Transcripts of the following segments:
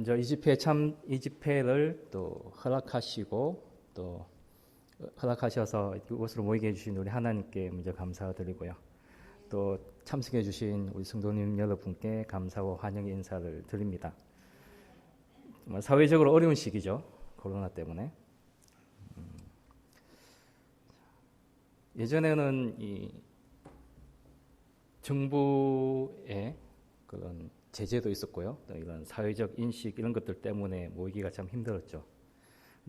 먼저 이 집회를 또 허락하셔서 이곳으로 모이게 해주신 우리 하나님께 먼저 감사드리고요. 또 참석해주신 우리 성도님 여러분께 감사와 환영의 인사를 드립니다. 정말 사회적으로 어려운 시기죠. 코로나 때문에. 예전에는 이 정부의 그런 제재도 있었고요. 또 이런 사회적 인식 이런 것들 때문에 모이기가 참 힘들었죠.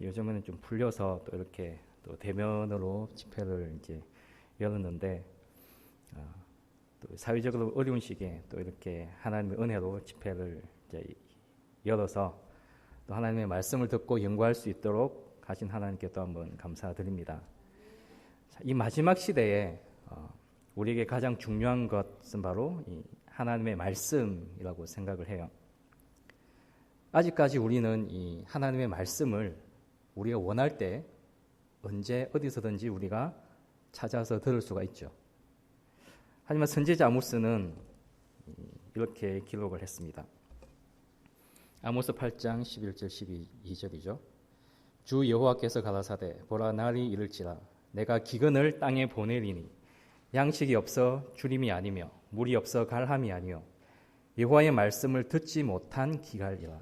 요즘에는 좀 풀려서 또 이렇게 또 대면으로 집회를 이제 열었는데 또 사회적으로 어려운 시기에 또 이렇게 하나님의 은혜로 집회를 이제 열어서 또 하나님의 말씀을 듣고 연구할 수 있도록 하신 하나님께 또 한번 감사드립니다. 이 마지막 시대에 우리에게 가장 중요한 것은 바로 이 하나님의 말씀이라고 생각을 해요. 아직까지 우리는 이 하나님의 말씀을 우리가 원할 때 언제 어디서든지 우리가 찾아서 들을 수가 있죠. 하지만 선지자 아모스는 이렇게 기록을 했습니다. 아모스 8장 11절 12절이죠. 주 여호와께서 가라사대 보라 날이 이를지라 내가 기근을 땅에 보내리니 양식이 없어 주림이 아니며 물이 없어 갈함이 아니요 여호와의 말씀을 듣지 못한 기갈이라.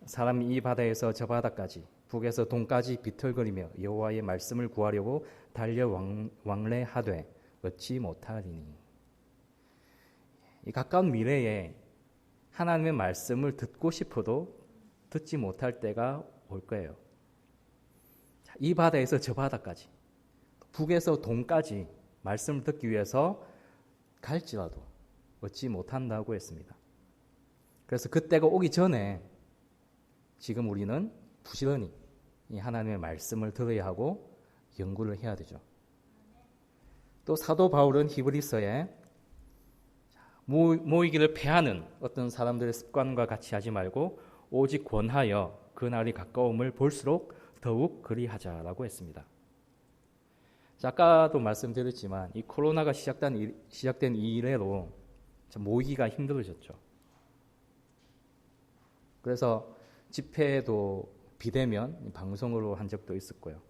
사람이 이 바다에서 저 바다까지 북에서 동까지 비틀거리며 여호와의 말씀을 구하려고 달려 왕래하되 얻지 못하리니. 이 가까운 미래에 하나님의 말씀을 듣고 싶어도 듣지 못할 때가 올 거예요. 이 바다에서 저 바다까지 북에서 동까지 말씀을 듣기 위해서 갈지라도 얻지 못한다고 했습니다. 그래서 그때가 오기 전에 지금 우리는 부지런히 이 하나님의 말씀을 들어야 하고 연구를 해야 되죠. 또 사도 바울은 히브리서에 모이기를 패하는 어떤 사람들의 습관과 같이 하지 말고 오직 권하여 그날이 가까움을 볼수록 더욱 그리하자라고 했습니다. 아까도 말씀드렸지만 이 코로나가 시작된 이래로 모이기가 힘들어졌죠. 그래서 집회도 비대면 방송으로 한 적도 있었고요.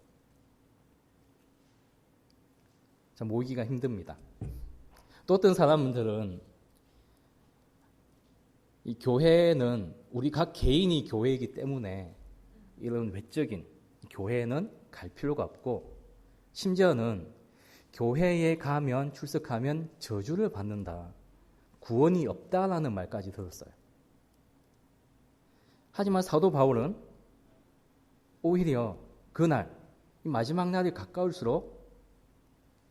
모이기가 힘듭니다. 또 어떤 사람들은 이 교회는 우리 각 개인이 교회이기 때문에 이런 외적인 교회는 갈 필요가 없고 심지어는 교회에 가면 출석하면 저주를 받는다. 구원이 없다라는 말까지 들었어요. 하지만 사도 바울은 오히려 그날 마지막 날이 가까울수록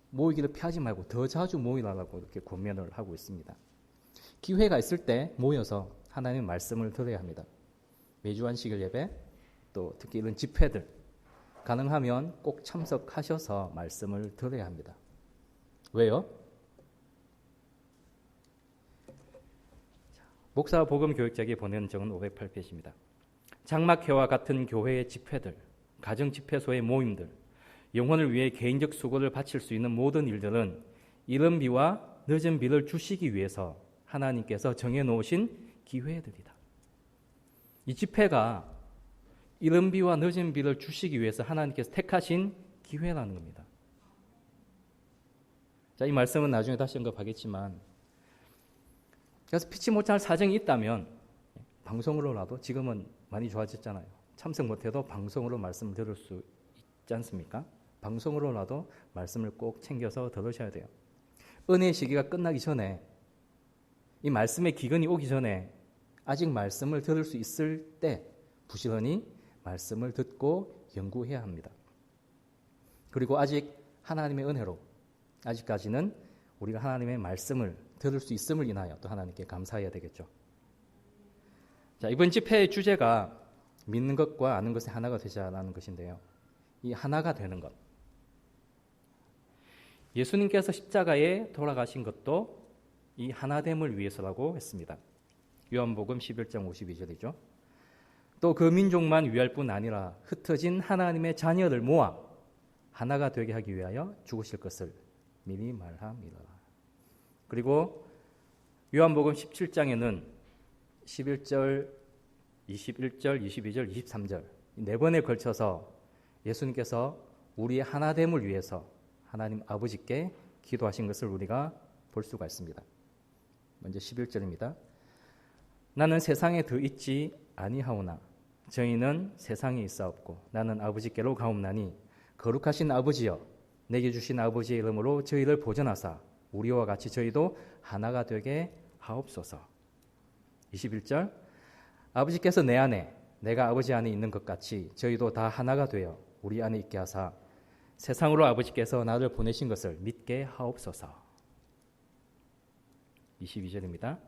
모이기를 피하지 말고 더 자주 모이라고 이렇게 권면을 하고 있습니다. 기회가 있을 때 모여서 하나님의 말씀을 들어야 합니다. 매주 안식일 예배 또 특히 이런 집회들 가능하면 꼭 참석하셔서 말씀을 들어야 합니다. 왜요? 목사 복음 교육자에게 보낸 정은 508페이지입니다. 장막회와 같은 교회의 집회들, 가정 집회소의 모임들, 영혼을 위해 개인적 수고를 바칠 수 있는 모든 일들은 이른 비와 늦은 비를 주시기 위해서 하나님께서 정해놓으신 기회들이다. 이 집회가 이른 비와 늦은 비를 주시기 위해서 하나님께서 택하신 기회라는 겁니다. 자, 이 말씀은 나중에 다시 언급하겠지만 그래서 피치 못할 사정이 있다면 방송으로라도 지금은 많이 좋아졌잖아요. 참석 못해도 방송으로 말씀을 들을 수 있지 않습니까? 방송으로라도 말씀을 꼭 챙겨서 들으셔야 돼요. 은혜의 시기가 끝나기 전에 이 말씀의 기근이 오기 전에 아직 말씀을 들을 수 있을 때 부지런히 말씀을 듣고 연구해야 합니다. 그리고 아직 하나님의 은혜로 아직까지는 우리가 하나님의 말씀을 들을 수 있음을 인하여 또 하나님께 감사해야 되겠죠. 자, 이번 집회의 주제가 믿는 것과 아는 것의 하나가 되자라는 것인데요. 이 하나가 되는 것. 예수님께서 십자가에 돌아가신 것도 이 하나됨을 위해서라고 했습니다. 요한복음 11장 52절이죠. 또 그 민족만 위할 뿐 아니라 흩어진 하나님의 자녀를 모아 하나가 되게 하기 위하여 죽으실 것을 미리 말함이라. 그리고 요한복음 17장에는 11절 21절, 22절, 23절 네 번에 걸쳐서 예수님께서 우리의 하나됨을 위해서 하나님 아버지께 기도하신 것을 우리가 볼 수가 있습니다. 먼저 11절입니다. 나는 세상에 더 있지 아니하오나 저희는 세상에 있사옵고 나는 아버지께로 가옵나니 거룩하신 아버지여 내게 주신 아버지의 이름으로 저희를 보존하사 우리와 같이 저희도 하나가 되게 하옵소서. 21절 아버지께서 내 안에 내가 아버지 안에 있는 것 같이 저희도 다 하나가 되어 우리 안에 있게 하사 세상으로 아버지께서 나를 보내신 것을 믿게 하옵소서. 22절입니다.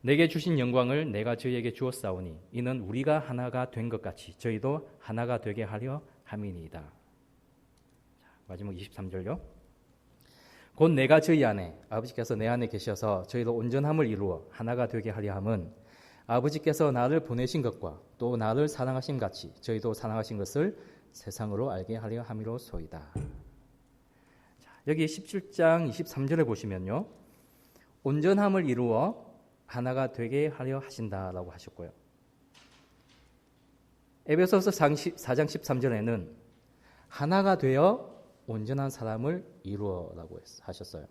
내게 주신 영광을 내가 저희에게 주었사오니 이는 우리가 하나가 된 것 같이 저희도 하나가 되게 하려 함이니이다. 마지막 23절요. 곧 내가 저희 안에 아버지께서 내 안에 계셔서 저희도 온전함을 이루어 하나가 되게 하려 함은 아버지께서 나를 보내신 것과 또 나를 사랑하신 같이 저희도 사랑하신 것을 세상으로 알게 하려 함이로소이다. 여기 17장 23절에 보시면요. 온전함을 이루어 하나가 되게 하려 하신다라고 하셨고요. 에베소서 4장 13절에는 하나가 되어 온전한 사람을 이루어라고 하셨어요.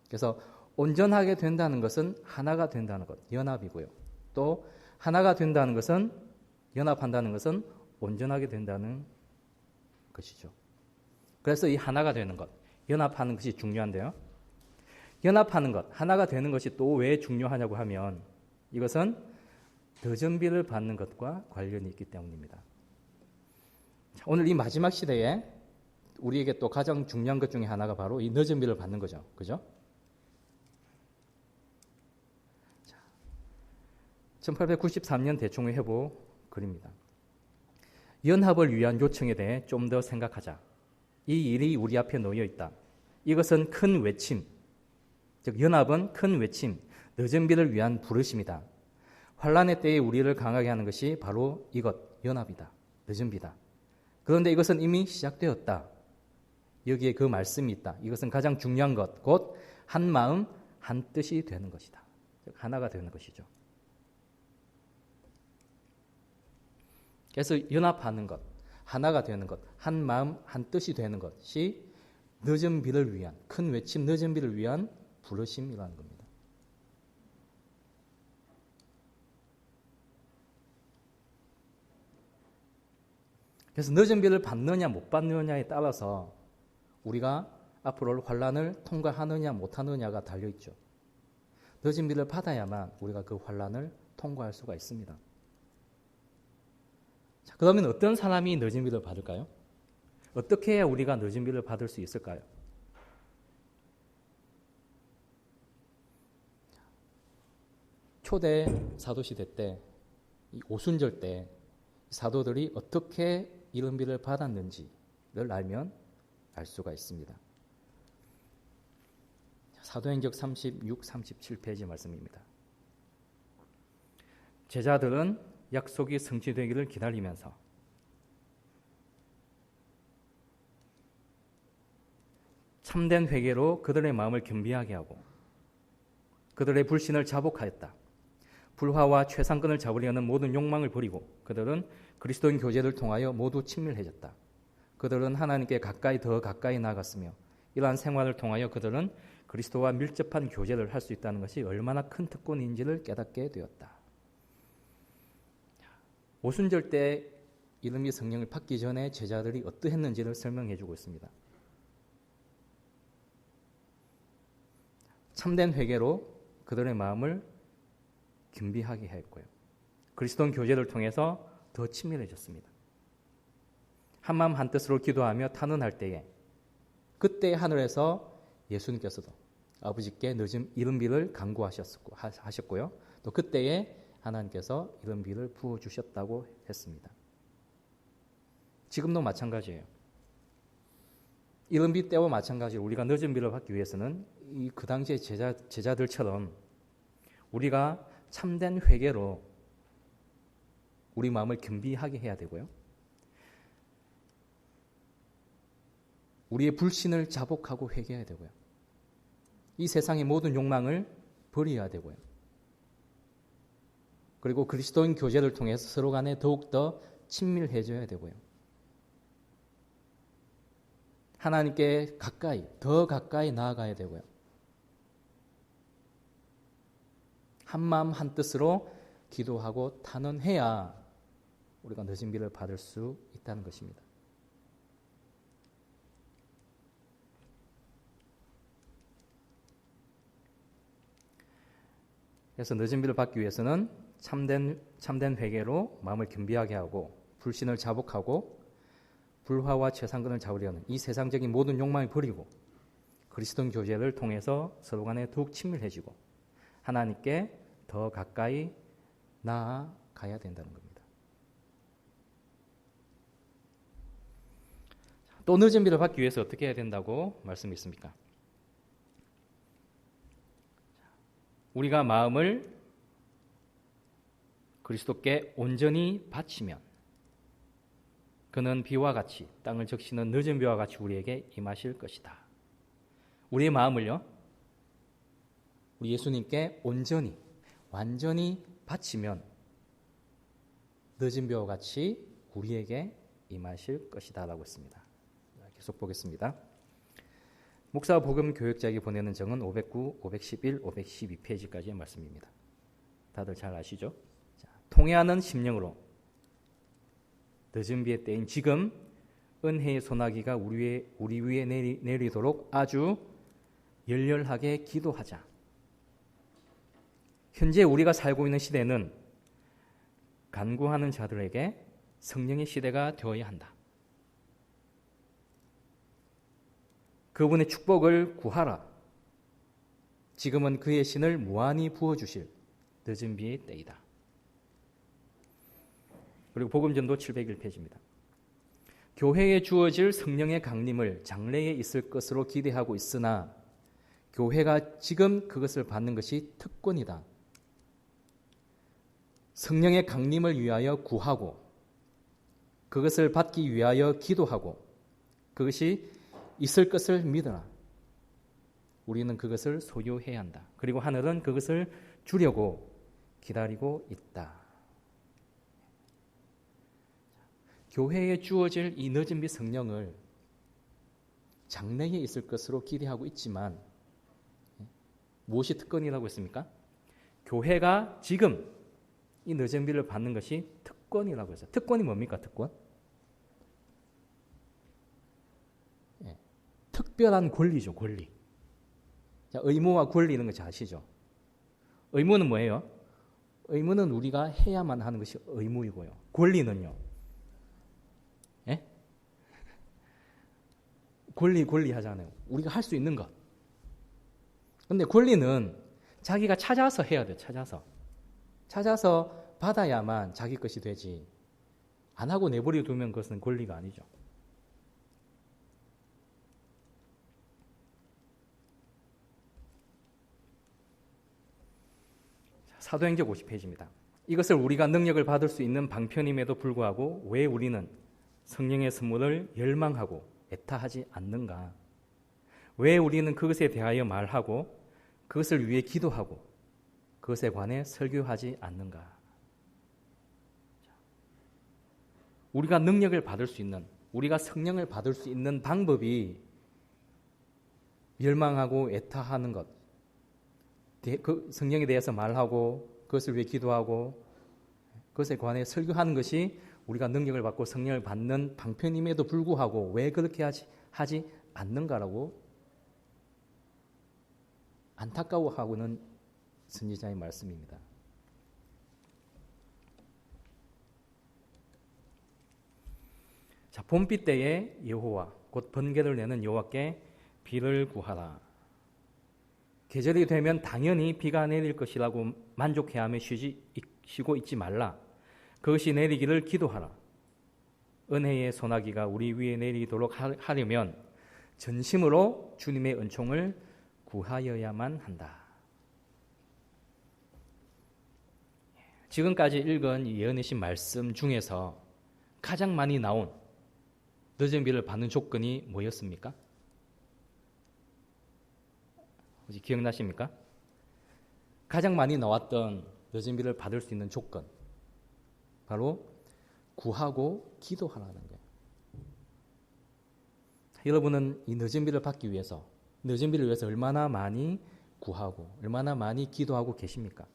그래서 온전하게 된다는 것은 하나가 된다는 것, 연합이고요. 또 하나가 된다는 것은 연합한다는 것은 온전하게 된다는 것이죠. 그래서 이 하나가 되는 것, 연합하는 것이 중요한데요. 연합하는 것, 하나가 되는 것이 또 왜 중요하냐고 하면 이것은 더전비를 받는 것과 관련이 있기 때문입니다. 오늘 이 마지막 시대에 우리에게 또 가장 중요한 것 중에 하나가 바로 이 더전비를 받는 거죠. 그죠? 1893년 대총회 회보 글입니다. 연합을 위한 요청에 대해 좀 더 생각하자. 이 일이 우리 앞에 놓여 있다. 이것은 큰 외침, 즉 연합은 큰 외침, 더전비를 위한 부르심이다. 환란의 때에 우리를 강하게 하는 것이 바로 이것, 연합이다. 더전비다. 그런데 이것은 이미 시작되었다. 여기에 그 말씀이 있다. 이것은 가장 중요한 것, 곧 한 마음, 한 뜻이 되는 것이다. 즉 하나가 되는 것이죠. 그래서 연합하는 것, 하나가 되는 것, 한 마음, 한 뜻이 되는 것이 더전비를 위한, 큰 외침 더전비를 위한 부르심이라는 겁니다. 그래서 더전비를 받느냐 못 받느냐에 따라서 우리가 앞으로 환란을 통과하느냐 못하느냐가 달려있죠. 더전비를 받아야만 우리가 그 환란을 통과할 수가 있습니다. 자, 그러면 어떤 사람이 더전비를 받을까요? 어떻게 해야 우리가 더전비를 받을 수 있을까요? 초대 사도시대 때, 이 오순절 때 사도들이 어떻게 이런 비를 받았는지를 알면 알 수가 있습니다. 사도행적 36, 37페이지 말씀입니다. 제자들은 약속이 성취되기를 기다리면서 참된 회개로 그들의 마음을 겸비하게 하고 그들의 불신을 자복하였다. 불화와 최상권을 잡으려는 모든 욕망을 버리고 그들은 그리스도인 교제를 통하여 모두 친밀해졌다. 그들은 하나님께 더 가까이 나아갔으며 이러한 생활을 통하여 그들은 그리스도와 밀접한 교제를 할 수 있다는 것이 얼마나 큰 특권인지를 깨닫게 되었다. 오순절 때 이름이 성령을 받기 전에 제자들이 어떠했는지를 설명해 주고 있습니다. 참된 회개로 그들의 마음을 겸비하게 했고요. 그리스도인 교제를 통해서 더 친밀해졌습니다. 한마음 한뜻으로 기도하며 탄원할 때에 그때 하늘에서 예수님께서도 아버지께 늦은 이른비를 간구하셨고요. 또 그때에 하나님께서 이른비를 부어주셨다고 했습니다. 지금도 마찬가지예요. 이른비 때와 마찬가지로 우리가 늦은 비를 받기 위해서는 그 당시의 제자들처럼 우리가 참된 회개로 우리 마음을 겸비하게 해야 되고요. 우리의 불신을 자복하고 회개해야 되고요. 이 세상의 모든 욕망을 버려야 되고요. 그리고 그리스도인 교제를 통해서 서로 간에 더욱더 친밀해져야 되고요. 하나님께 가까이, 더 가까이 나아가야 되고요. 한마음 한뜻으로 기도하고 탄원해야 우리가 늦은 비를 받을 수 있다는 것입니다. 그래서 늦은 비를 받기 위해서는 참된 회개로 마음을 겸비하게 하고 불신을 자복하고 불화와 최상근을 잡으려는 이 세상적인 모든 욕망을 버리고 그리스도인 교제를 통해서 서로 간에 더욱 친밀해지고 하나님께 더 가까이 나아가야 된다는 겁니다. 또 늦은 비를 받기 위해서 어떻게 해야 된다고 말씀이 있습니까? 우리가 마음을 그리스도께 온전히 바치면 그는 비와 같이 땅을 적시는 늦은 비와 같이 우리에게 임하실 것이다. 우리의 마음을요, 우리 예수님께 온전히 완전히 바치면 늦은 비와 같이 우리에게 임하실 것이다 라고 했습니다. 계속 보겠습니다. 목사 복음 교역자에게 보내는 정은 509, 511, 512페이지까지의 말씀입니다. 다들 잘 아시죠? 자, 통회하는 심령으로 늦은 비의 때인 지금 은혜의 소나기가 우리 위에 내리도록 아주 열렬하게 기도하자. 현재 우리가 살고 있는 시대는 간구하는 자들에게 성령의 시대가 되어야 한다. 그분의 축복을 구하라. 지금은 그의 신을 무한히 부어주실 늦은 비의 때이다. 그리고 복음전도 701페이지입니다. 교회에 주어질 성령의 강림을 장래에 있을 것으로 기대하고 있으나 교회가 지금 그것을 받는 것이 특권이다. 성령의 강림을 위하여 구하고 그것을 받기 위하여 기도하고 그것이 있을 것을 믿어라. 우리는 그것을 소유해야 한다. 그리고 하늘은 그것을 주려고 기다리고 있다. 교회에 주어질 이 늦은 비 성령을 장래에 있을 것으로 기대하고 있지만 무엇이 특권이라고 했습니까? 교회가 지금 이 늦은 비를 받는 것이 특권이라고 했어요. 특권이 뭡니까? 특권? 특별한 권리죠. 권리. 자, 의무와 권리 있는 거 잘 아시죠? 의무는 뭐예요? 의무는 우리가 해야만 하는 것이 의무이고요. 권리는요? 예? 권리 하잖아요. 우리가 할 수 있는 것. 근데 권리는 자기가 찾아서 해야 돼요. 찾아서 받아야만 자기 것이 되지. 안 하고 내버려 두면 그것은 권리가 아니죠. 사도행전 50페이지입니다. 이것을 우리가 능력을 받을 수 있는 방편임에도 불구하고 왜 우리는 성령의 선물을 열망하고 애타하지 않는가? 왜 우리는 그것에 대하여 말하고 그것을 위해 기도하고 그것에 관해 설교하지 않는가? 우리가 능력을 받을 수 있는, 우리가 성령을 받을 수 있는 방법이 열망하고 애타하는 것, 그 성령에 대해서 말하고 그것을 위해 기도하고 그것에 관해 설교하는 것이 우리가 능력을 받고 성령을 받는 방편임에도 불구하고 왜 그렇게 하지 않는가라고 안타까워하고는 선지자의 말씀입니다. 자, 봄비 때에 여호와 곧 번개를 내는 여호와께 비를 구하라. 계절이 되면 당연히 비가 내릴 것이라고 만족해하며 쉬고 있지 말라. 그것이 내리기를 기도하라. 은혜의 소나기가 우리 위에 내리도록 하려면 전심으로 주님의 은총을 구하여야만 한다. 지금까지 읽은 예언이신 말씀 중에서 가장 많이 나온 늦은 비를 받는 조건이 뭐였습니까? 혹시 기억나십니까? 가장 많이 나왔던 늦은 비를 받을 수 있는 조건, 바로 구하고 기도하라는 거예요. 여러분은 이 늦은 비를 받기 위해서, 늦은 비를 위해서 얼마나 많이 구하고 얼마나 많이 기도하고 계십니까?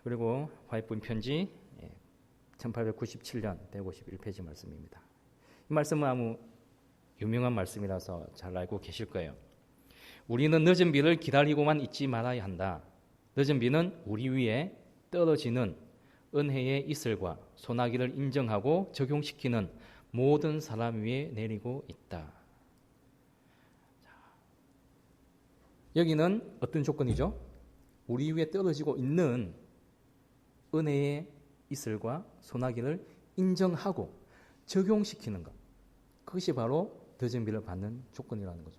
그리고 화이트본 편지 1897년 151페이지 말씀입니다. 이 말씀은 아무 유명한 말씀이라서 잘 알고 계실 거예요. 우리는 늦은 비를 기다리고만 있지 말아야 한다. 늦은 비는 우리 위에 떨어지는 은혜의 이슬과 소나기를 인정하고 적용시키는 모든 사람 위에 내리고 있다. 여기는 어떤 조건이죠? 우리 위에 떨어지고 있는 은혜의 이슬과 소나기를 인정하고 적용시키는 것. 그것이 바로 늦은 비를 받는 조건이라는 거죠.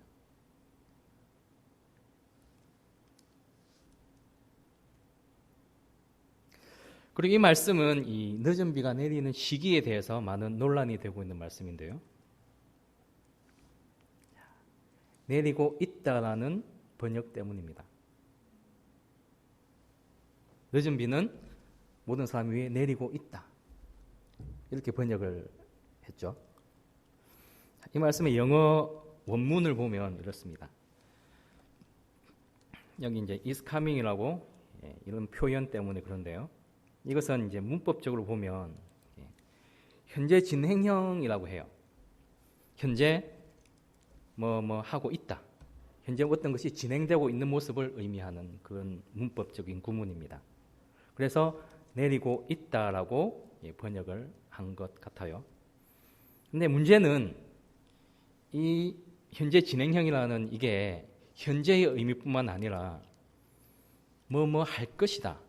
그리고 이 말씀은 이 늦은 비가 내리는 시기에 대해서 많은 논란이 되고 있는 말씀인데요. 내리고 있다라는 번역 때문입니다. 늦은 비는 모든 사람 위에 내리고 있다. 이렇게 번역을 했죠. 이 말씀의 영어 원문을 보면 이렇습니다. 여기 이제 is coming이라고 이런 표현 때문에 그런데요. 이것은 이제 문법적으로 보면 현재 진행형이라고 해요. 현재 뭐 하고 있다. 현재 어떤 것이 진행되고 있는 모습을 의미하는 그런 문법적인 구문입니다. 그래서 내리고 있다라고 번역을 한 것 같아요. 근데 문제는 이 현재 진행형이라는 이게 현재의 의미뿐만 아니라 뭐 할 것이다.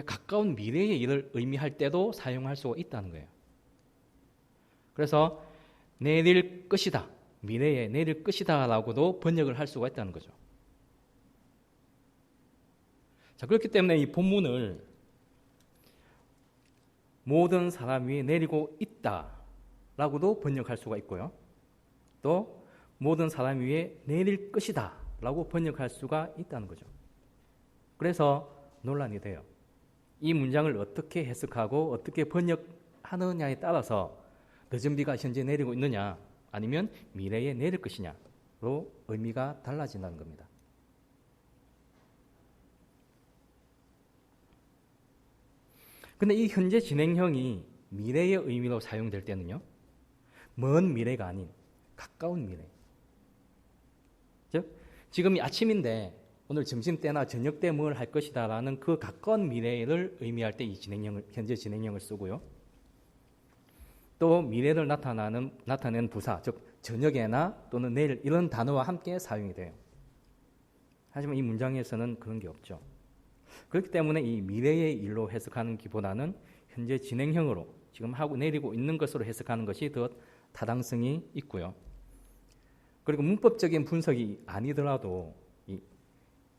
가까운 미래의 일을 의미할 때도 사용할 수가 있다는 거예요. 그래서 내릴 것이다. 미래에 내릴 것이다 라고도 번역을 할 수가 있다는 거죠. 자, 그렇기 때문에 이 본문을 모든 사람 위에 내리고 있다 라고도 번역할 수가 있고요. 또 모든 사람 위에 내릴 것이다 라고 번역할 수가 있다는 거죠. 그래서 논란이 돼요. 이 문장을 어떻게 해석하고 어떻게 번역하느냐에 따라서 늦은 비가 현재 내리고 있느냐 아니면 미래에 내릴 것이냐로 의미가 달라진다는 겁니다. 근데 이 현재 진행형이 미래의 의미로 사용될 때는요, 먼 미래가 아닌 가까운 미래. 즉, 지금이 아침인데 오늘 점심때나 저녁때 뭘 할 것이다 라는 그 가까운 미래를 의미할 때 이 진행형을, 현재 진행형을 쓰고요. 또 미래를 나타내는 부사, 즉 저녁에나 또는 내일 이런 단어와 함께 사용이 돼요. 하지만 이 문장에서는 그런 게 없죠. 그렇기 때문에 이 미래의 일로 해석하는 기보다는 현재 진행형으로 지금 하고 내리고 있는 것으로 해석하는 것이 더 타당성이 있고요. 그리고 문법적인 분석이 아니더라도 이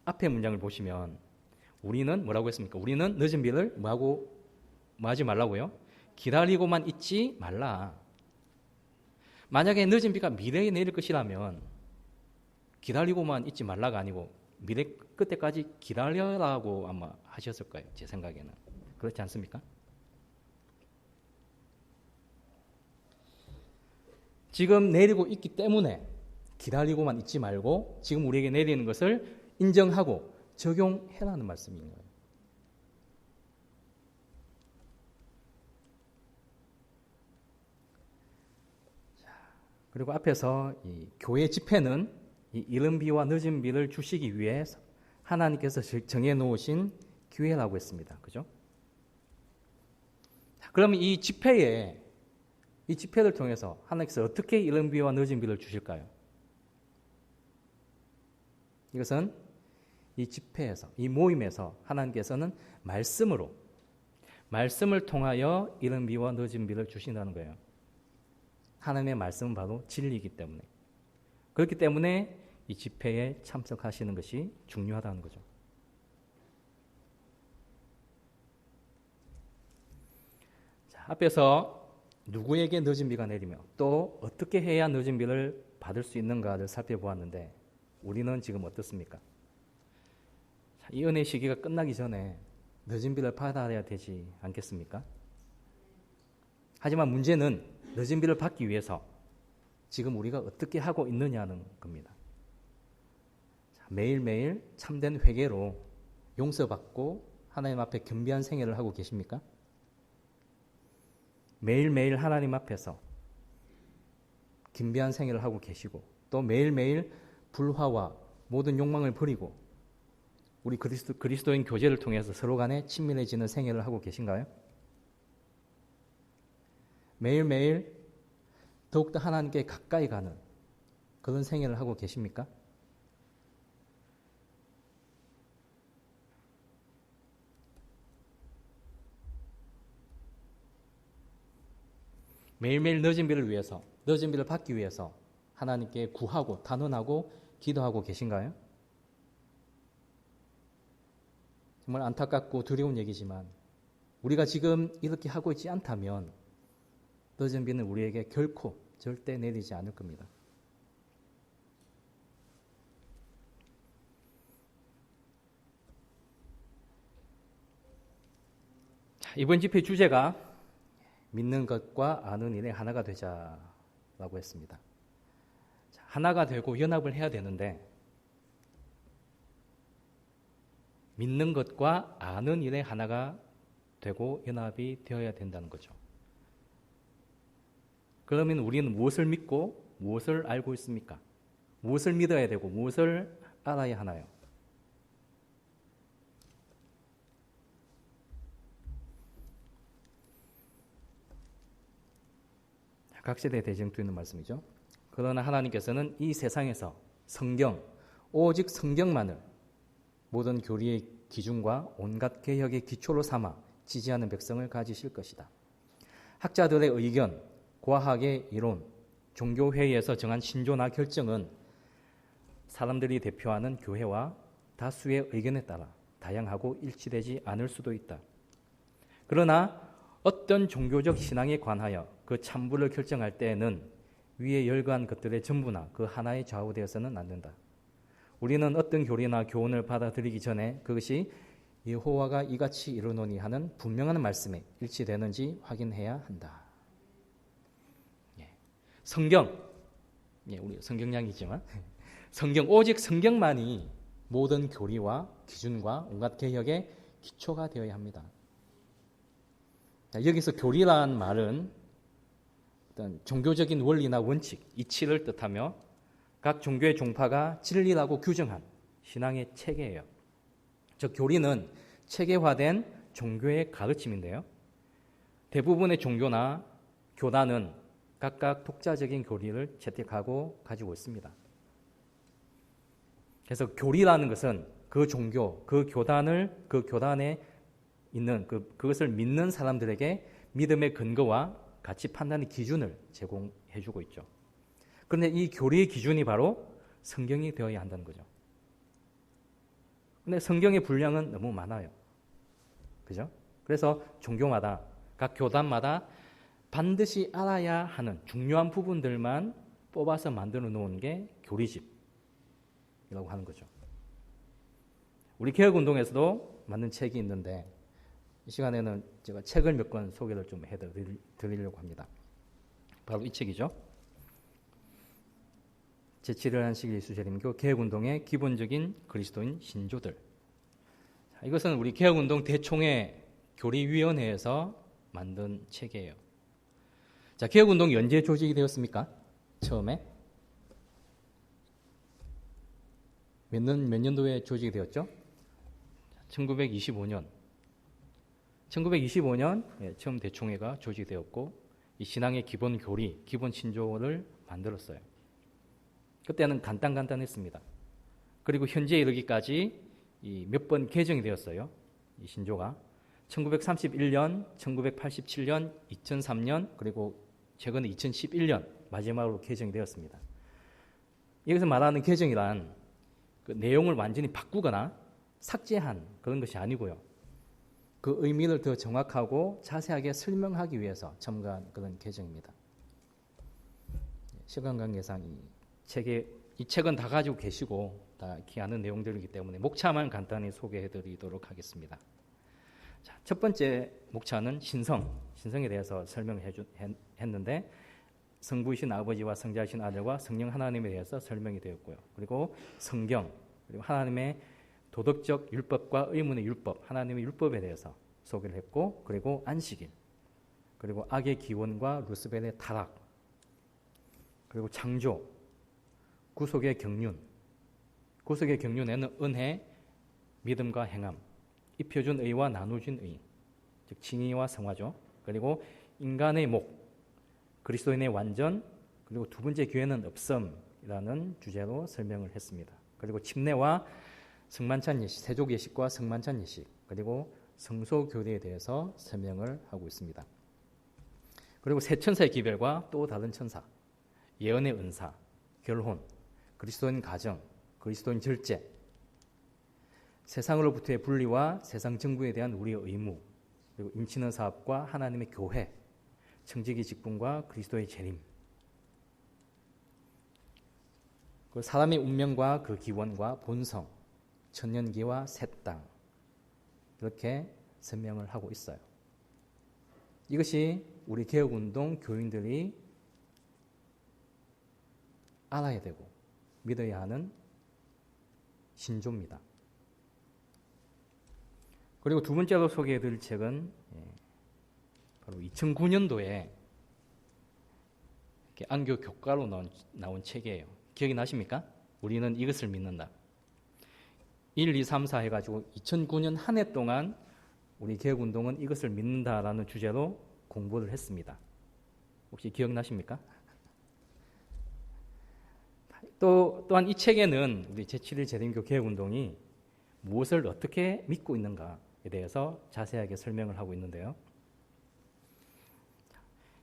앞에 문장을 보시면 우리는 뭐라고 했습니까? 우리는 늦은 비를 뭐 하지 말라고요? 기다리고만 있지 말라. 만약에 늦은 비가 미래에 내릴 것이라면 기다리고만 있지 말라가 아니고 미래 끝때까지 기다려라고 아마 하셨을 거예요. 제 생각에는. 그렇지 않습니까? 지금 내리고 있기 때문에 기다리고만 있지 말고 지금 우리에게 내리는 것을 인정하고 적용해라는 말씀인 거예요. 그리고 앞에서 이 교회 집회는 이 이른 비와 늦은 비를 주시기 위해 하나님께서 정해놓으신 기회라고 했습니다. 그죠? 그러면 이 집회를 통해서 하나님께서 어떻게 이른 비와 늦은 비를 주실까요? 이것은 이 집회에서, 이 모임에서 하나님께서는 말씀을 통하여 이른 비와 늦은 비를 주신다는 거예요. 하나님의 말씀은 바로 진리이기 때문에. 그렇기 때문에 이 집회에 참석하시는 것이 중요하다는 거죠. 자, 앞에서 누구에게 늦은 비가 내리며 또 어떻게 해야 늦은 비를 받을 수 있는가를 살펴보았는데 우리는 지금 어떻습니까? 이 은혜의 시기가 끝나기 전에 늦은 비를 받아야 되지 않겠습니까? 하지만 문제는 늦은 비를 받기 위해서 지금 우리가 어떻게 하고 있느냐는 겁니다. 매일매일 참된 회개로 용서받고 하나님 앞에 겸비한 생애를 하고 계십니까? 매일매일 하나님 앞에서 겸비한 생애를 하고 계시고 또 매일매일 불화와 모든 욕망을 버리고 우리 그리스도인 교제를 통해서 서로 간에 친밀해지는 생애를 하고 계신가요? 매일매일 더욱더 하나님께 가까이 가는 그런 생애를 하고 계십니까? 매일매일 늦은 비를 위해서, 늦은 비를 받기 위해서 하나님께 구하고 단언하고 기도하고 계신가요? 정말 안타깝고 두려운 얘기지만 우리가 지금 이렇게 하고 있지 않다면 늦은 비는 우리에게 결코 절대 내리지 않을 겁니다. 자, 이번 집회 주제가 믿는 것과 아는 일의 하나가 되자라고 했습니다. 자, 하나가 되고 연합을 해야 되는데 믿는 것과 아는 일의 하나가 되고 연합이 되어야 된다는 거죠. 그러면 우리는 무엇을 믿고 무엇을 알고 있습니까? 무엇을 믿어야 되고 무엇을 알아야 하나요? 각 세대에 대정되어 있는 말씀이죠. 그러나 하나님께서는 이 세상에서 성경, 오직 성경만을 모든 교리의 기준과 온갖 개혁의 기초로 삼아 지지하는 백성을 가지실 것이다. 학자들의 의견, 과학의 이론, 종교회의에서 정한 신조나 결정은 사람들이 대표하는 교회와 다수의 의견에 따라 다양하고 일치되지 않을 수도 있다. 그러나 어떤 종교적 신앙에 관하여 그 참부를 결정할 때에는 위에 열거한 것들의 전부나 그 하나에 좌우되어서는 안 된다. 우리는 어떤 교리나 교훈을 받아들이기 전에 그것이 여호와가 이같이 이르노니 하는 분명한 말씀에 일치되는지 확인해야 한다. 성경, 우리 성경량이지만 성경, 오직 성경만이 모든 교리와 기준과 온갖 개혁의 기초가 되어야 합니다. 여기서 교리라는 말은 어떤 종교적인 원리나 원칙, 이치를 뜻하며 각 종교의 종파가 진리라고 규정한 신앙의 체계예요. 즉 교리는 체계화된 종교의 가르침인데요. 대부분의 종교나 교단은 각각 독자적인 교리를 채택하고 가지고 있습니다. 그래서 교리라는 것은 그 종교, 그 교단에 있는 그것을 믿는 사람들에게 믿음의 근거와 가치 판단의 기준을 제공해주고 있죠. 그런데 이 교리의 기준이 바로 성경이 되어야 한다는 거죠. 그런데 성경의 분량은 너무 많아요. 그죠? 그래서 종교마다, 각 교단마다 반드시 알아야 하는 중요한 부분들만 뽑아서 만들어 놓은 게 교리집이라고 하는 거죠. 우리 개혁운동에서도 만든 책이 있는데 이 시간에는 제가 책을 몇 권 소개를 좀 해드리려고 합니다. 바로 이 책이죠. 제7일 한식 예수재림교 개혁운동의 기본적인 그리스도인 신조들. 이것은 우리 개혁운동 대총회 교리위원회에서 만든 책이에요. 자, 개혁운동이 언제 조직이 되었습니까? 처음에? 몇 년도에 조직이 되었죠? 1925년. 1925년 처음 대총회가 조직되었고 이 신앙의 기본 교리, 기본 신조를 만들었어요. 그때는 간단했습니다. 그리고 현재 이르기까지 몇 번 개정이 되었어요. 이 신조가 1931년, 1987년, 2003년 그리고 최근에 2011년 마지막으로 개정이 되었습니다. 여기서 말하는 개정이란 그 내용을 완전히 바꾸거나 삭제한 그런 것이 아니고요. 그 의미를 더 정확하고 자세하게 설명하기 위해서 첨가한 그런 개정입니다. 시간 관계상 이 책은 다 가지고 계시고 다 이렇게 아는 내용들이기 때문에 목차만 간단히 소개해드리도록 하겠습니다. 자, 첫 번째 목차는 신성에 대해서 설명했는데 성부이신 아버지와 성자이신 아들과 성령 하나님에 대해서 설명이 되었고요. 그리고 성경, 그리고 하나님의 도덕적 율법과 의문의 율법, 하나님의 율법에 대해서 소개를 했고, 그리고 안식일, 그리고 악의 기원과 루스벨의 타락, 그리고 창조, 구속의 경륜, 구속의 경륜에는 은혜, 믿음과 행함, 입혀준 의와 나누진 의, 즉 칭의와 성화죠. 그리고 인간의 목, 그리스도인의 완전, 그리고 두 번째 기회는 없음이라는 주제로 설명을 했습니다. 그리고 침례와 성만찬 예식, 세족 예식과 성만찬 예식, 그리고 성소 교리에 대해서 설명을 하고 있습니다. 그리고 세 천사의 기별과 또 다른 천사, 예언의 은사, 결혼, 그리스도인 가정, 그리스도인 절제, 세상으로부터의 분리와 세상 정부에 대한 우리의 의무, 그리고 임치는 사업과 하나님의 교회, 청지기 직분과 그리스도의 재림, 그 사람의 운명과 그 기원과 본성, 천년기와 새 땅, 이렇게 설명을 하고 있어요. 이것이 우리 개혁운동 교인들이 알아야 되고 믿어야 하는 신조입니다. 그리고 두 번째로 소개해드릴 책은 바로 2009년도에 안교 교과로 나온 책이에요. 기억이 나십니까? 우리는 이것을 믿는다. 1, 2, 3, 4 해가지고 2009년 한 해 동안 우리 개혁운동은 이것을 믿는다라는 주제로 공부를 했습니다. 혹시 기억나십니까? 또한 이 책에는 우리 제7일 재림교 개혁운동이 무엇을 어떻게 믿고 있는가에 대해서 자세하게 설명을 하고 있는데요.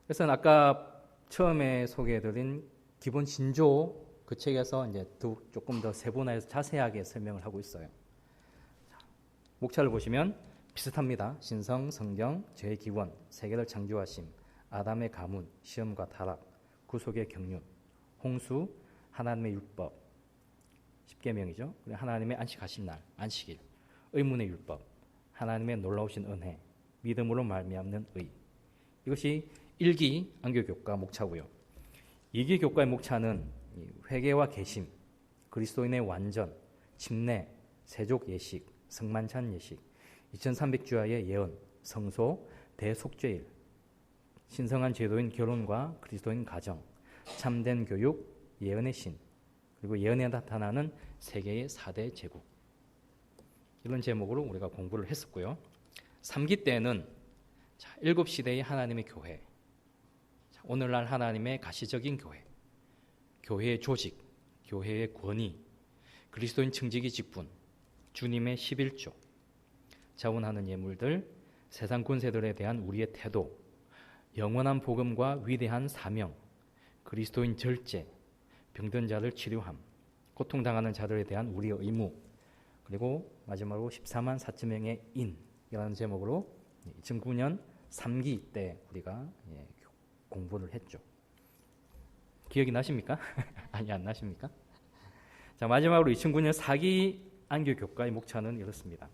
그래서 아까 처음에 소개해드린 기본 신조 그 책에서 이제 조금 더 세분화해서 자세하게 설명을 하고 있어요. 목차를 보시면 비슷합니다. 신성, 성경, 죄의 기원, 세계를 창조하심, 아담의 가문, 시험과 타락, 구속의 경륜, 홍수, 하나님의 율법, 십계명이죠. 하나님의 안식하신 날, 안식일, 의문의 율법, 하나님의 놀라우신 은혜, 믿음으로 말미암는 의. 이것이 1기 안교교과 목차고요. 2기 교과의 목차는 회개와 개심, 그리스도인의 완전, 침례, 세족 예식, 성만찬 예식, 2300주야의 예언, 성소, 대속죄일, 신성한 제도인 결혼과 그리스도인 가정, 참된 교육, 예언의 신, 그리고 예언에 나타나는 세계의 4대 제국, 이런 제목으로 우리가 공부를 했었고요. 3기 때는 7시대의 하나님의 교회, 오늘날 하나님의 가시적인 교회, 교회의 조직, 교회의 권위, 그리스도인 청지기 직분, 주님의 11조, 자원하는 예물들, 세상 권세들에 대한 우리의 태도, 영원한 복음과 위대한 사명, 그리스도인 절제, 병든 자를 치료함, 고통당하는 자들에 대한 우리의 의무, 그리고 마지막으로 14만 4천 명의 인이라는 제목으로 2009년 3기 때 우리가 공부를 했죠. 기억이 나십니까? 아니, 안 나십니까? 자, 마지막으로 2009년 4기 안교교과의 목차는 이렇습니다.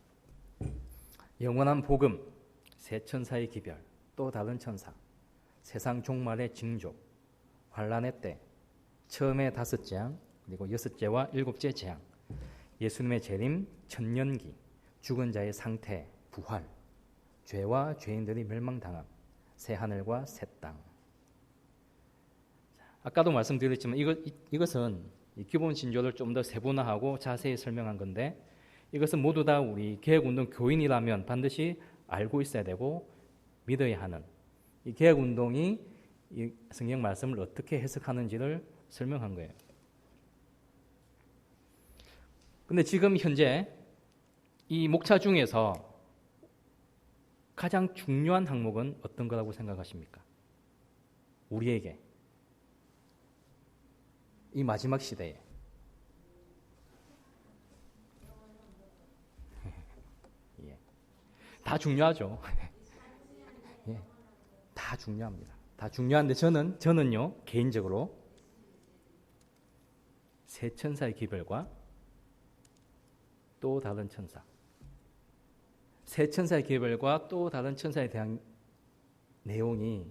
영원한 복음, 새 천사의 기별, 또 다른 천사, 세상 종말의 징조, 환란의 때, 처음의 5재앙, 그리고 6재와 7째 재앙, 예수님의 재림, 천년기, 죽은 자의 상태, 부활, 죄와 죄인들이 멸망당함, 새 하늘과 새 땅. 아까도 말씀드렸지만 이것은 기본 신조를 좀 더 세분화하고 자세히 설명한 건데, 이것은 모두 다 우리 개혁운동 교인이라면 반드시 알고 있어야 되고 믿어야 하는, 이 개혁운동이 이 성경 말씀을 어떻게 해석하는지를 설명한 거예요. 근데 지금 현재 이 목차 중에서 가장 중요한 항목은 어떤 거라고 생각하십니까? 우리에게, 이 마지막 시대에. 다 중요하죠. 예, 다 중요합니다. 다 중요한데 저는요 개인적으로 세 천사의 기별과 또 다른 천사, 세 천사의 기별과 또 다른 천사에 대한 내용이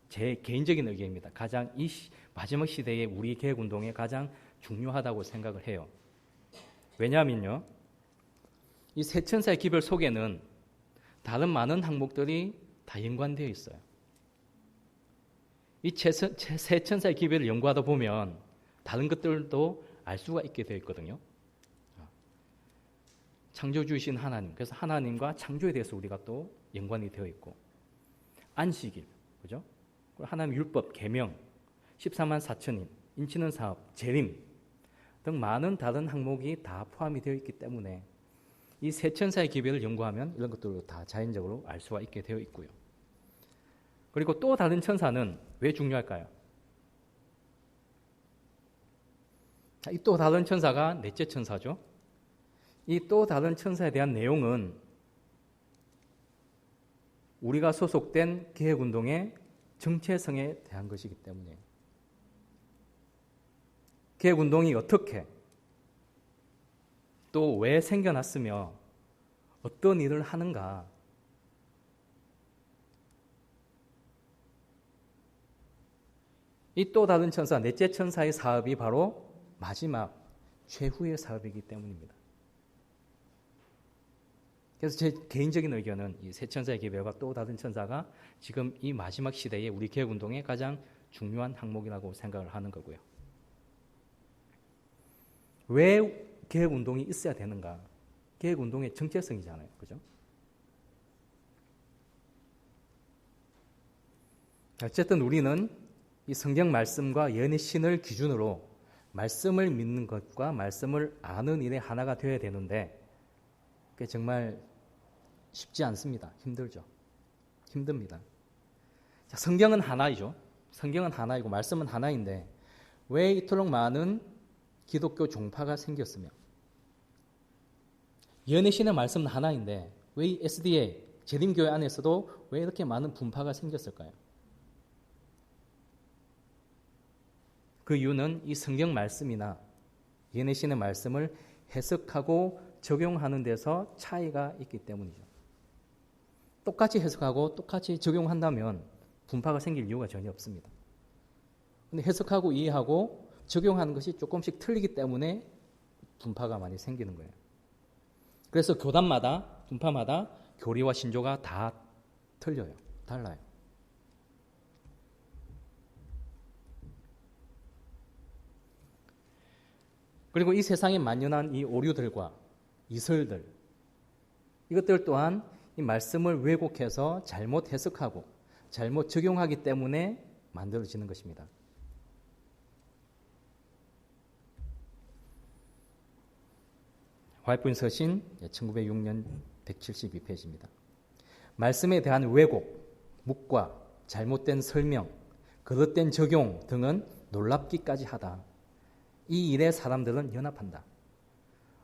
제 개인적인 의견입니다. 가장 이 마지막 시대에 우리 개혁운동에 가장 중요하다고 생각을 해요. 왜냐하면요, 이 세 천사의 기별 속에는 다른 많은 항목들이 다 연관되어 있어요. 이 세 천사의 기별을 연구하다 보면 다른 것들도 알 수가 있게 되어 있거든요. 창조주이신 하나님, 그래서 하나님과 창조에 대해서 우리가 또 연관이 되어 있고, 안식일, 그죠? 하나님 율법, 계명, 14만 4천인, 인치는 사업, 재림 등 많은 다른 항목이 다 포함이 되어 있기 때문에 이 세 천사의 기별을 연구하면 이런 것들을 다 자연적으로 알 수가 있게 되어 있고요. 그리고 또 다른 천사는 왜 중요할까요? 이 또 다른 천사가 넷째 천사죠. 이 또 다른 천사에 대한 내용은 우리가 소속된 개혁운동의 정체성에 대한 것이기 때문에 개혁운동이 어떻게 또 왜 생겨났으며 어떤 일을 하는가, 이 또 다른 천사, 넷째 천사의 사업이 바로 마지막 최후의 사업이기 때문입니다. 그래서 제 개인적인 의견은 이 세 천사의 기별과 또 다른 천사가 지금 이 마지막 시대에 우리 개혁운동의 가장 중요한 항목이라고 생각을 하는 거고요. 왜 개혁운동이 있어야 되는가? 개혁운동의 정체성이잖아요. 그죠? 어쨌든 우리는 이 성경 말씀과 예언의 신을 기준으로 말씀을 믿는 것과 말씀을 아는 일의 하나가 되어야 되는데 그게 정말 쉽지 않습니다. 힘들죠. 힘듭니다. 자, 성경은 하나이죠. 성경은 하나이고 말씀은 하나인데 왜 이토록 많은 기독교 종파가 생겼으며 예언의 신의 말씀은 하나인데 왜 이 SDA 재림교회 안에서도 왜 이렇게 많은 분파가 생겼을까요? 그 이유는 이 성경 말씀이나 예언의 신의 말씀을 해석하고 적용하는 데서 차이가 있기 때문이죠. 똑같이 해석하고 똑같이 적용한다면 분파가 생길 이유가 전혀 없습니다. 근데 해석하고 이해하고 적용하는 것이 조금씩 틀리기 때문에 분파가 많이 생기는 거예요. 그래서 교단마다, 분파마다 교리와 신조가 다 틀려요. 달라요. 그리고 이 세상에 만연한 이 오류들과 이설들, 이것들 또한 이 말씀을 왜곡해서 잘못 해석하고 잘못 적용하기 때문에 만들어지는 것입니다. 화이트인 서신 1906년 172페이지입니다. 말씀에 대한 왜곡, 묵과 잘못된 설명, 거듭된 적용 등은 놀랍기까지 하다. 이 일에 사람들은 연합한다.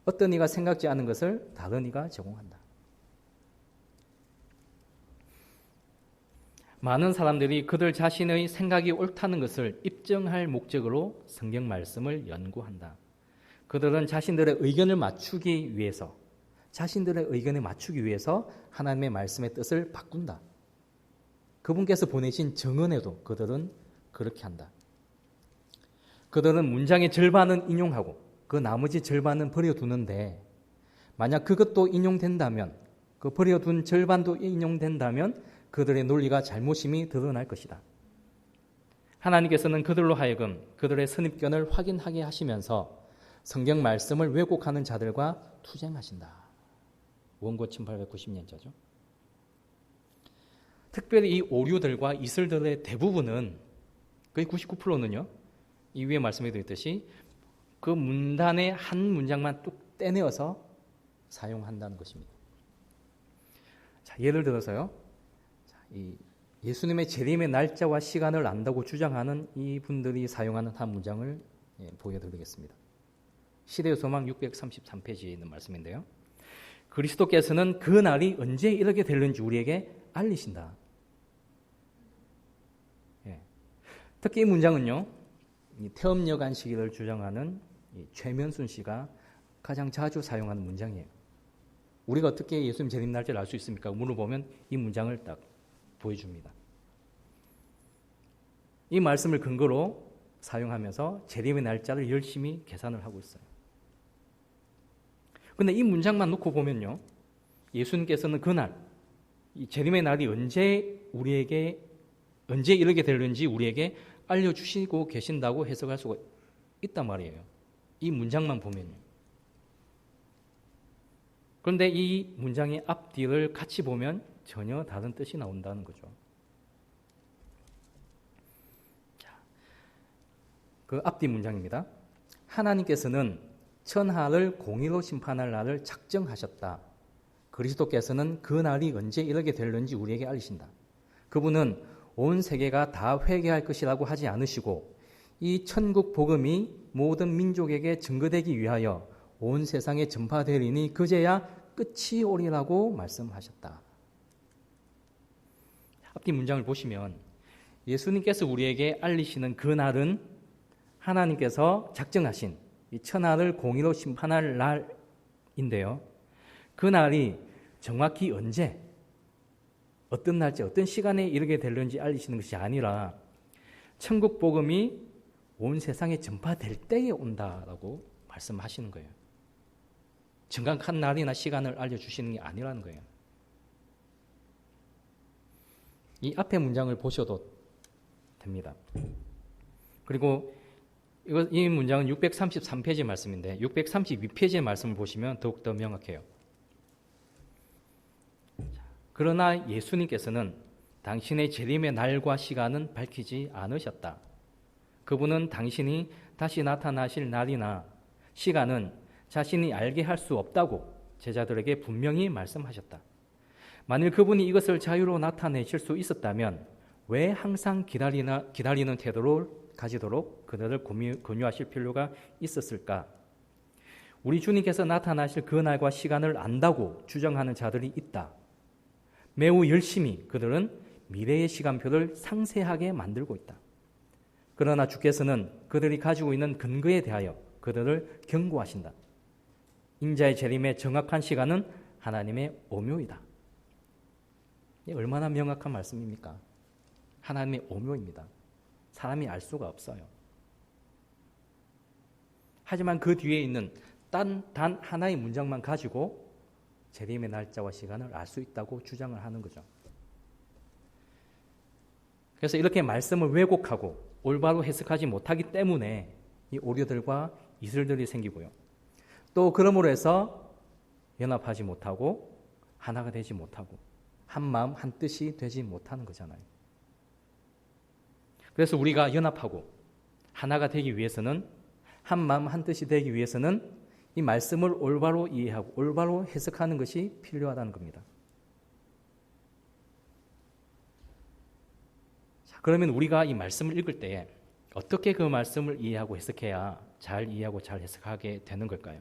어떤 이가 생각지 않은 것을 다른 이가 제공한다. 많은 사람들이 그들 자신의 생각이 옳다는 것을 입증할 목적으로 성경 말씀을 연구한다. 그들은 자신들의 의견에 맞추기 위해서 하나님의 말씀의 뜻을 바꾼다. 그분께서 보내신 정언에도 그들은 그렇게 한다. 그들은 문장의 절반은 인용하고 그 나머지 절반은 버려두는데 만약 그것도 인용된다면, 그 버려둔 절반도 인용된다면 그들의 논리가 잘못임이 드러날 것이다. 하나님께서는 그들로 하여금 그들의 선입견을 확인하게 하시면서 성경 말씀을 왜곡하는 자들과 투쟁하신다. 원고 1890년자죠. 특별히 이 오류들과 이설들의 대부분은 거의 99%는요. 이 위에 말씀해 드렸듯이 그 문단의 한 문장만 뚝 떼내어서 사용한다는 것입니다. 자, 예를 들어서요. 이 예수님의 재림의 날짜와 시간을 안다고 주장하는 이 분들이 사용하는 한 문장을 보여드리겠습니다. 시대의 소망 633페이지에 있는 말씀인데요. 그리스도께서는 그 날이 언제 이렇게 될는지 우리에게 알리신다. 예. 특히 이 문장은요, 이 태음여간 시기를 주장하는 이 최면순 씨가 가장 자주 사용하는 문장이에요. 우리가 어떻게 예수님 재림 날짜를 알 수 있습니까? 물어보면 이 문장을 딱 보여줍니다. 이 말씀을 근거로 사용하면서 재림의 날짜를 열심히 계산을 하고 있어요. 그런데 이 문장만 놓고 보면요, 예수님께서는 그날, 이 재림의 날이 언제 이르게 되는지 우리에게 알려주시고 계신다고 해석할 수가 있단 말이에요. 이 문장만 보면요. 그런데 이 문장의 앞뒤를 같이 보면 전혀 다른 뜻이 나온다는 거죠. 그 앞뒤 문장입니다. 하나님께서는 천하를 공의로 심판할 날을 작정하셨다. 그리스도께서는 그 날이 언제 이르게 되는지 우리에게 알리신다. 그분은 온 세계가 다 회개할 것이라고 하지 않으시고 이 천국 복음이 모든 민족에게 증거되기 위하여 온 세상에 전파되리니 그제야 끝이 오리라고 말씀하셨다. 앞뒤 문장을 보시면 예수님께서 우리에게 알리시는 그 날은 하나님께서 작정하신 이 천하를 공의로 심판할 날인데요. 그 날이 정확히 언제, 어떤 날짜, 어떤 시간에 이르게 되는지 알리시는 것이 아니라 천국 복음이 온 세상에 전파될 때에 온다라고 말씀하시는 거예요. 정확한 날이나 시간을 알려주시는 게 아니라는 거예요. 이 앞에 문장을 보셔도 됩니다. 그리고 이 문장은 633페이지 말씀인데 632페이지의 말씀을 보시면 더욱더 명확해요. 그러나 예수님께서는 당신의 재림의 날과 시간은 밝히지 않으셨다. 그분은 당신이 다시 나타나실 날이나 시간은 자신이 알게 할 수 없다고 제자들에게 분명히 말씀하셨다. 만일 그분이 이것을 자유로 나타내실 수 있었다면 왜 항상 기다리는 태도를 가지도록 그들을 권유하실 필요가 있었을까? 우리 주님께서 나타나실 그 날과 시간을 안다고 주장하는 자들이 있다. 매우 열심히 그들은 미래의 시간표를 상세하게 만들고 있다. 그러나 주께서는 그들이 가지고 있는 근거에 대하여 그들을 경고하신다. 인자의 재림의 정확한 시간은 하나님의 오묘이다. 얼마나 명확한 말씀입니까? 하나님의 오묘입니다. 사람이 알 수가 없어요. 하지만 그 뒤에 있는 단 하나의 문장만 가지고 재림의 날짜와 시간을 알 수 있다고 주장을 하는 거죠. 그래서 이렇게 말씀을 왜곡하고 올바로 해석하지 못하기 때문에 이 오류들과 이슬들이 생기고요. 또 그러므로 해서 연합하지 못하고 하나가 되지 못하고 한 마음 한 뜻이 되지 못하는 거잖아요. 그래서 우리가 연합하고 하나가 되기 위해서는 한 마음 한 뜻이 되기 위해서는 이 말씀을 올바로 이해하고 올바로 해석하는 것이 필요하다는 겁니다. 자, 그러면 우리가 이 말씀을 읽을 때 어떻게 그 말씀을 이해하고 해석해야 잘 이해하고 잘 해석하게 되는 걸까요?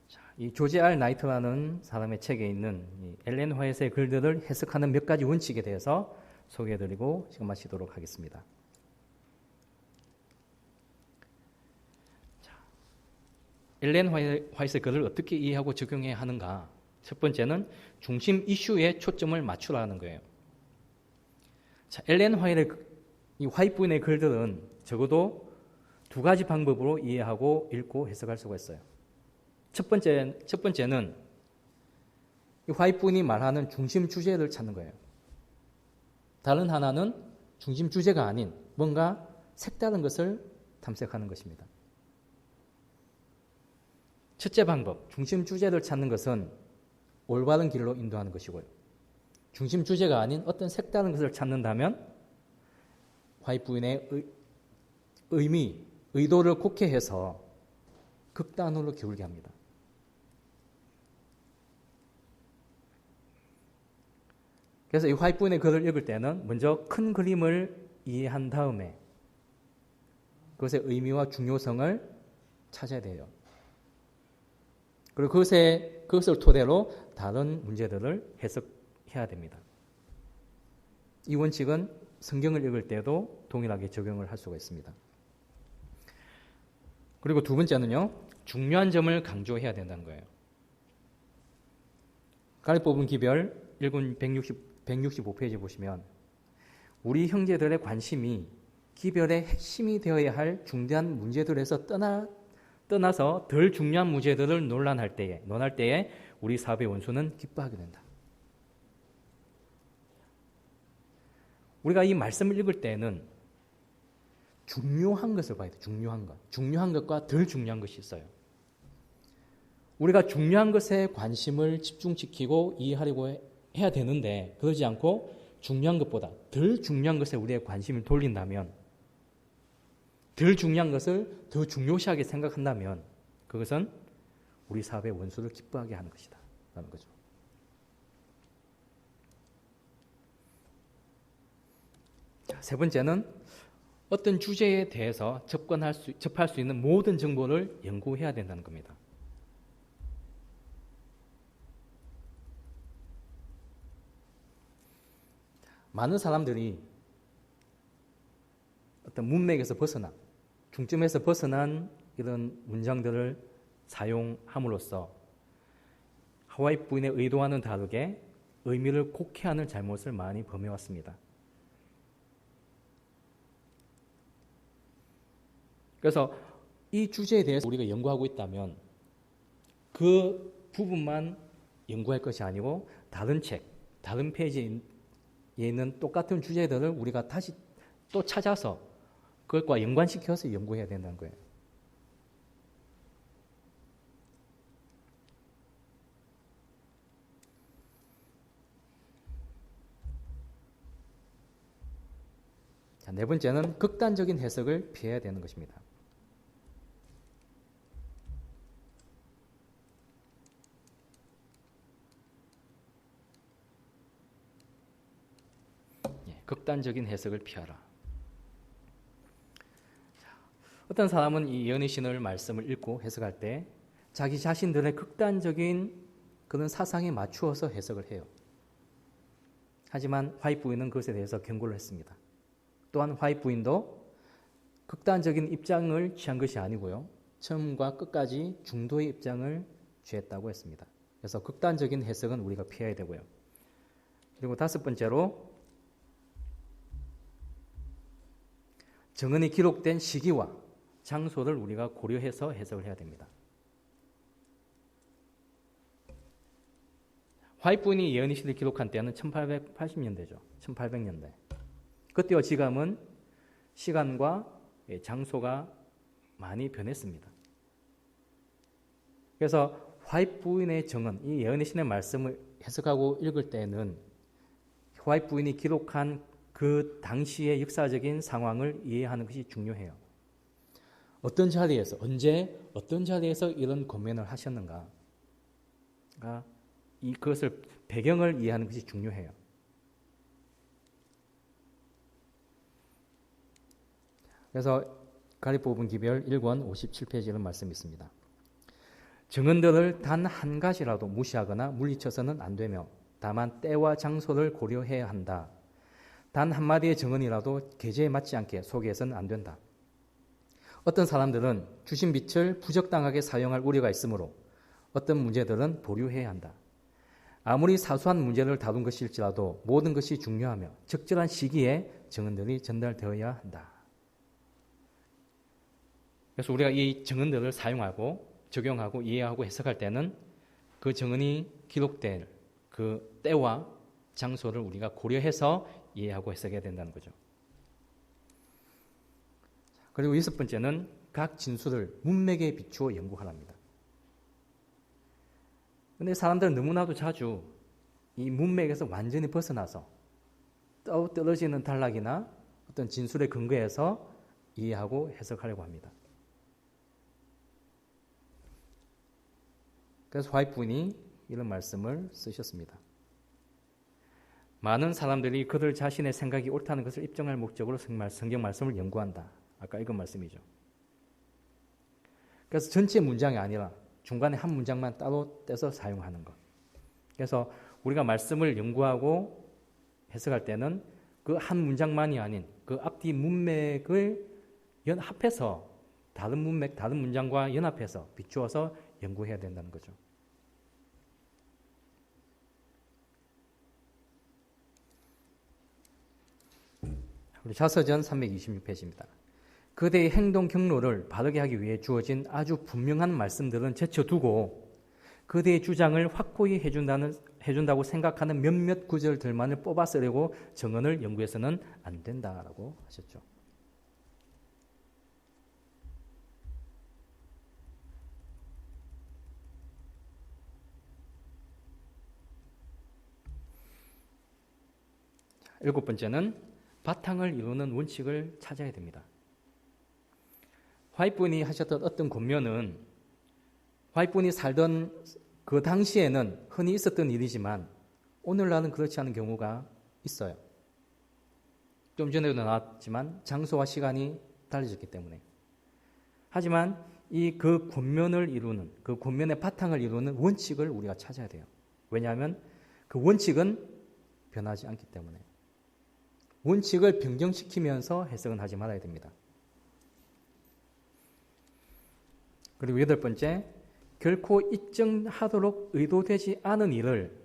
자, 이 조지 R 나이트라는 사람의 책에 있는 이 엘렌 화이트의 글들을 해석하는 몇 가지 원칙에 대해서 소개해드리고 지금 마치도록 하겠습니다. 엘렌 화이트의 글을 어떻게 이해하고 적용해야 하는가? 첫 번째는 중심 이슈에 초점을 맞추라는 거예요. 자, 엘렌 화이트 부인의 글들은 적어도 두 가지 방법으로 이해하고 읽고 해석할 수가 있어요. 첫 번째는 이 화이트 부인이 말하는 중심 주제를 찾는 거예요. 다른 하나는 중심 주제가 아닌 뭔가 색다른 것을 탐색하는 것입니다. 첫째 방법, 중심 주제를 찾는 것은 올바른 길로 인도하는 것이고요. 중심 주제가 아닌 어떤 색다른 것을 찾는다면 화이트 부인의 의도를 곡해해서 극단으로 기울게 합니다. 그래서 이 화이트 부인의 글을 읽을 때는 먼저 큰 그림을 이해한 다음에 그것의 의미와 중요성을 찾아야 돼요. 그리고 그것을 토대로 다른 문제들을 해석해야 됩니다. 이 원칙은 성경을 읽을 때도 동일하게 적용을 할 수가 있습니다. 그리고 두 번째는요, 중요한 점을 강조해야 된다는 거예요. 가리 뽑은 기별 1군 165페이지 보시면 우리 형제들의 관심이 기별의 핵심이 되어야 할 중대한 문제들에서 떠나서 덜 중요한 문제들을 논할 때에 우리 사업의 원수는 기뻐하게 된다. 우리가 이 말씀을 읽을 때는 중요한 것을 봐야 돼. 중요한 것. 중요한 것과 덜 중요한 것이 있어요. 우리가 중요한 것에 관심을 집중시키고 이해하려고 해야 되는데 그러지 않고 중요한 것보다 덜 중요한 것에 우리의 관심을 돌린다면, 덜 중요한 것을 더 중요시하게 생각한다면 그것은 우리 사업의 원수를 기뻐하게 하는 것이다 라는 거죠. 세 번째는 어떤 주제에 대해서 접할 수 있는 모든 정보를 연구해야 된다는 겁니다. 많은 사람들이 어떤 문맥에서 벗어나, 중점에서 벗어난 이런 문장들을 사용함으로써 하와이 부인의 의도와는 다르게 의미를 곡해하는 잘못을 많이 범해왔습니다. 그래서 이 주제에 대해서 우리가 연구하고 있다면 그 부분만 연구할 것이 아니고 다른 책, 다른 페이지에 있는 똑같은 주제들을 우리가 다시 또 찾아서 그것과 연관시켜서 연구해야 된다는 거예요. 자, 네 번째는 극단적인 해석을 피해야 되는 것입니다. 극단적인 해석을 피하라. 어떤 사람은 이 예언의 신을 말씀을 읽고 해석할 때 자기 자신들의 극단적인 그런 사상에 맞추어서 해석을 해요. 하지만 화이트 부인은 그것에 대해서 경고를 했습니다. 또한 화이트 부인도 극단적인 입장을 취한 것이 아니고요, 처음과 끝까지 중도의 입장을 취했다고 했습니다. 그래서 극단적인 해석은 우리가 피해야 되고요. 그리고 다섯 번째로 정언이 기록된 시기와 장소를 우리가 고려해서 해석을 해야 됩니다. 화이트 부인이 예언의 시를 기록한 때는 1880년대죠. 1800년대. 그때와 지금은 시간과 장소가 많이 변했습니다. 그래서 화이트 부인의 정언, 이 예언의 신의 말씀을 해석하고 읽을 때는 화이트 부인이 기록한 그 당시의 역사적인 상황을 이해하는 것이 중요해요. 어떤 자리에서, 언제, 어떤 자리에서 이런 권면을 하셨는가, 그것을 배경을 이해하는 것이 중요해요. 그래서 가리 뽑은 기별 1권 57페이지에 이런 말씀이 있습니다. 정언들을 단 한 가지라도 무시하거나 물리쳐서는 안 되며 다만 때와 장소를 고려해야 한다. 단 한마디의 정언이라도 계제에 맞지 않게 소개해서는 안 된다. 어떤 사람들은 주신 빛을 부적당하게 사용할 우려가 있으므로 어떤 문제들은 보류해야 한다. 아무리 사소한 문제를 다룬 것일지라도 모든 것이 중요하며 적절한 시기에 정언들이 전달되어야 한다. 그래서 우리가 이 정언들을 사용하고 적용하고 이해하고 해석할 때는 그 정언이 기록될 그 때와 장소를 우리가 고려해서 이해하고 해석해야 된다는 거죠. 그리고 여섯 번째는 각 진술을 문맥에 비추어 연구하랍니다. 그런데 사람들은 너무나도 자주 이 문맥에서 완전히 벗어나서 떨어지는 단락이나 어떤 진술의 근거에서 이해하고 해석하려고 합니다. 그래서 화이트 부인이 이런 말씀을 쓰셨습니다. 많은 사람들이 그들 자신의 생각이 옳다는 것을 입증할 목적으로 성경 말씀을 연구한다. 아까 읽은 말씀이죠. 그래서 전체 문장이 아니라 중간에 한 문장만 따로 떼서 사용하는 것. 그래서 우리가 말씀을 연구하고 해석할 때는 그 한 문장만이 아닌 그 앞뒤 문맥을 합해서 다른 문맥, 다른 문장과 연합해서 비추어서 연구해야 된다는 거죠. 우리 자서전 326페이지입니다. 그대의 행동 경로를 바르게 하기 위해 주어진 아주 분명한 말씀들은 제쳐두고 그대의 주장을 확고히 해준다고 생각하는 몇몇 구절들만을 뽑아 쓰려고 정언을 연구해서는 안 된다라고 하셨죠. 일곱 번째는 바탕을 이루는 원칙을 찾아야 됩니다. 화이트분이 하셨던 어떤 권면은 화이트분이 살던 그 당시에는 흔히 있었던 일이지만 오늘날은 그렇지 않은 경우가 있어요. 좀 전에도 나왔지만 장소와 시간이 달라졌기 때문에. 하지만 그 권면을 이루는, 그 권면의 바탕을 이루는 원칙을 우리가 찾아야 돼요. 왜냐하면 그 원칙은 변하지 않기 때문에. 원칙을 변경시키면서 해석은 하지 말아야 됩니다. 그리고 여덟 번째, 결코 입증하도록 의도되지 않은 일을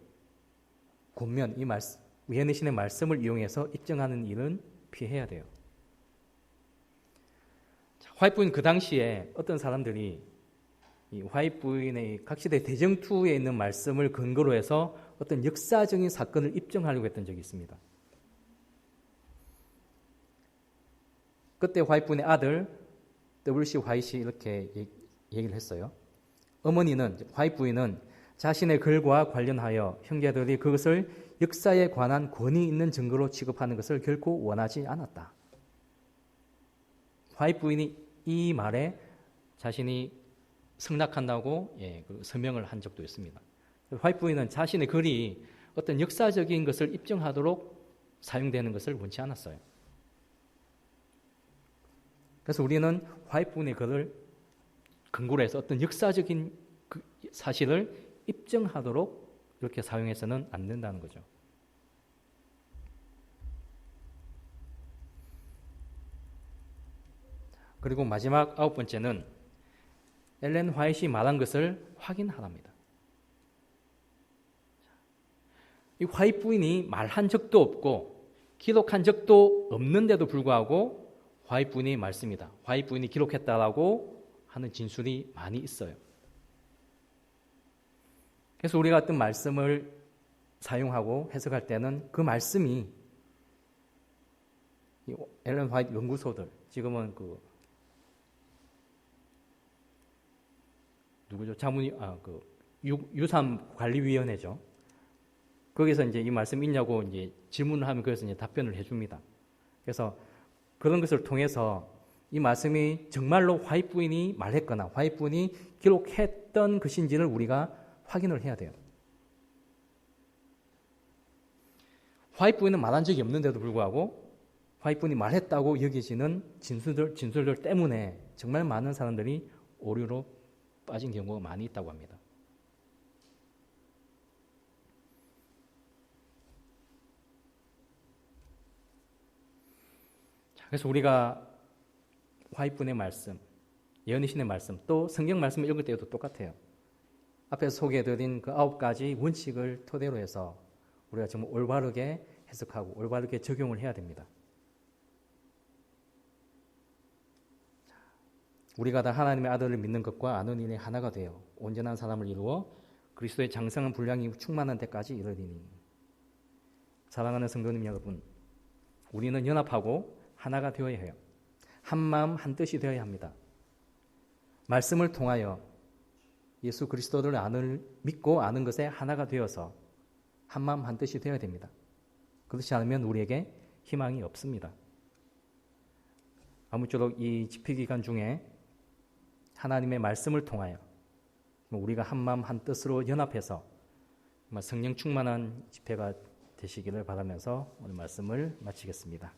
권면, 이 말씀, 예언의 신의 말씀을 이용해서 입증하는 일은 피해야 돼요. 화이트부인 그 당시에 어떤 사람들이 이 화이트부인의 각시대 대정투에 있는 말씀을 근거로 해서 어떤 역사적인 사건을 입증하려고 했던 적이 있습니다. 그때 화이트부인의 아들 W.C. 화이트이 이렇게 얘기를 했어요. 어머니는, 화이트 부인은 자신의 글과 관련하여 형제들이 그것을 역사에 관한 권위 있는 증거로 취급하는 것을 결코 원하지 않았다. 화이트 부인이 이 말에 자신이 승낙한다고 서명을 한 적도 있습니다. 화이트 부인은 자신의 글이 어떤 역사적인 것을 입증하도록 사용되는 것을 원치 않았어요. 그래서 우리는 화이트 부인의 글을 근거로 해서 어떤 역사적인 그 사실을 입증하도록 이렇게 사용해서는 안 된다는 거죠. 그리고 마지막 아홉 번째는 엘렌 화이트이 말한 것을 확인하랍니다. 이 화이트 부인이 말한 적도 없고 기록한 적도 없는데도 불구하고 화이트 부인의 말씀이다. 화이트 부인이 기록했다라고 하는 진술이 많이 있어요. 그래서 우리가 어떤 말씀을 사용하고 해석할 때는 그 말씀이 엘렌 화이트 연구소들, 지금은 누구죠? 유산관리위원회죠. 거기서 이제 이 말씀 있냐고 이제 질문을 하면 거기서 이제 답변을 해줍니다. 그래서 그런 것을 통해서 이 말씀이 정말로 화이트 부인이 말했거나 화이트 부인이 기록했던 것인지를 우리가 확인을 해야 돼요. 화이트 부인은 말한 적이 없는데도 불구하고 화이트 부인이 말했다고 여겨지는 진술들 때문에 정말 많은 사람들이 오류로 빠진 경우가 많이 있다고 합니다. 그래서 우리가 화이트 부인의 말씀, 예언의 신의 말씀, 또 성경 말씀을 읽을 때도 똑같아요. 앞에서 소개해드린 그 9가지 원칙을 토대로 해서 우리가 정말 올바르게 해석하고 올바르게 적용을 해야 됩니다. 우리가 다 하나님의 아들을 믿는 것과 아는 일이 하나가 되어 온전한 사람을 이루어 그리스도의 장성한 분량이 충만한 데까지 이르리니. 사랑하는 성도님 여러분, 우리는 연합하고 하나가 되어야 해요. 한 마음 한 뜻이 되어야 합니다. 말씀을 통하여 예수 그리스도를 믿고 아는 것에 하나가 되어서 한 마음 한 뜻이 되어야 됩니다. 그렇지 않으면 우리에게 희망이 없습니다. 아무쪼록 이 집회기간 중에 하나님의 말씀을 통하여 우리가 한 마음 한 뜻으로 연합해서 성령 충만한 집회가 되시기를 바라면서 오늘 말씀을 마치겠습니다.